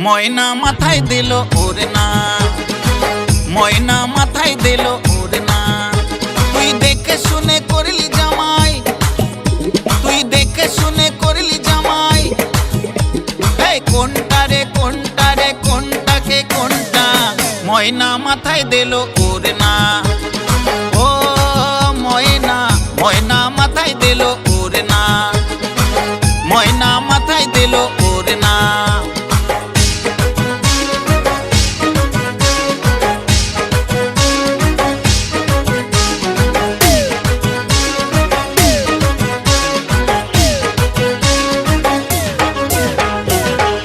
ময়না মাথায় দিল ওড়না, ময়না মাথায় দিল ওড়না। তুই দেখে শুনে করলি জামাই, তুই দেখে শুনে করলি জামাই। এই কোনটা রে কোনটা রে কোনটাকে কোনটা? ময়না মাথায় দিল ওড়না, ও ময়না, ময়না মাথায় দিল ওড়না, ময়না মাথায় দিল ওড়না।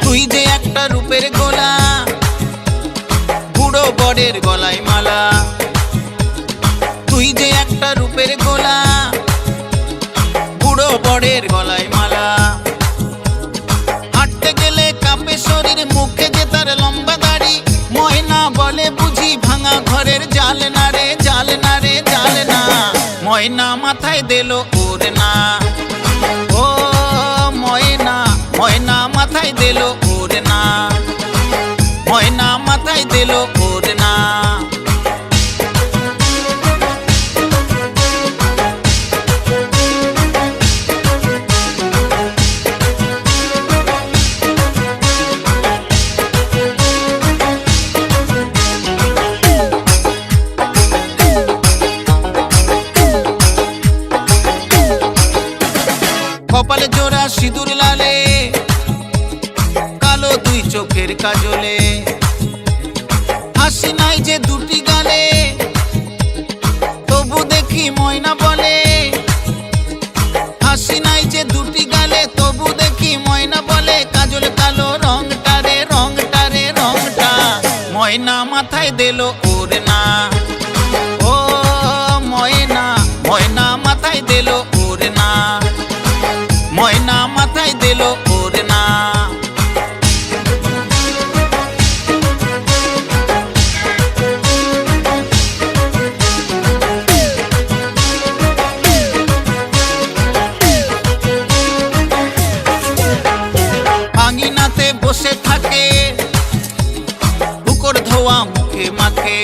তুই যে একটা রূপের গোলা, বুড়ো বরের গলায় মালা। তুই যে একটা রূপের গোলা, বুড়ো বরের গলায় মালা। হাঁটতে গেলে কাঁপে শরীর, মুখে যে তার লম্বা দাড়ি। ময়না বলে বুঝি ভাঙা ঘরের জাল না রে, জাল না রে, জাল না। ময়না মাথায় দিল ওড়না, ও ময়না, ময়না মাথায় দিল ওড়না, ময়না মাথায় দিল ওড়না। কপালে জোড়া সিঁদুর লালে, কালো দুই চোখের কাজলে। হাসি নাই যে দুটি গালে, তবু দেখি ময়না বলে। হাসি নাই যে দুটি গালে, তবু দেখি ময়না বলে। কাজল কালো রংটা রে, রংটা রে, রংটা। ময়না মাথায় দিল ওড়না, ও ময়না, ময়না মাথায় দিল ওড়না, ময়না মাথায় দিল ওড়না। আঙিনাতে বসে থাকে, হুকর ধোয়া মুখে মাখে।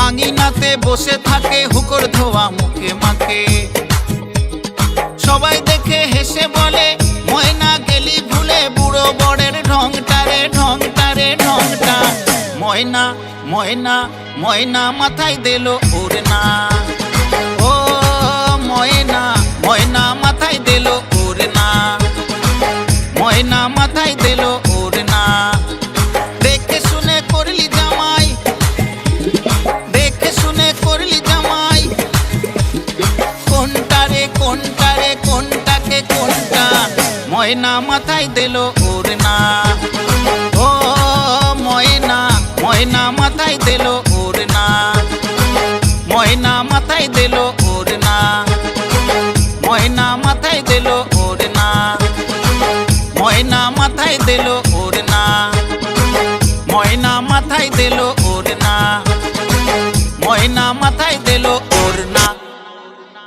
আঙিনাতে বসে থাকে, হুকর ধোয়া মুখে মাখে। সবাই দেখে হেসে বলে, ময়না গেলি ভুলে। বুড়ো বরের ঢংটা রে, ঢংটা রে, ঢংটা। ময়না, ময়না, ময়না মাথায় দিল ওড়না, ও ময়না, ময়না মাথায় দিল ওড়না, ময়না মাথায় দিল ওড়না। দেখে শুনে করলি জামাই, দেখে শুনে করলি জামাই। কোনটা রে কোনটা রে কোনটাকে কোনটা? ময়না মাথায় দিল ওড়না, ও ময়না, ময়না মাথায় দিল ওড়না, ময়না মাথায় দিল ওড়না, ময়না মাথায় দিল ওড়না, ময়না মাথায় দিল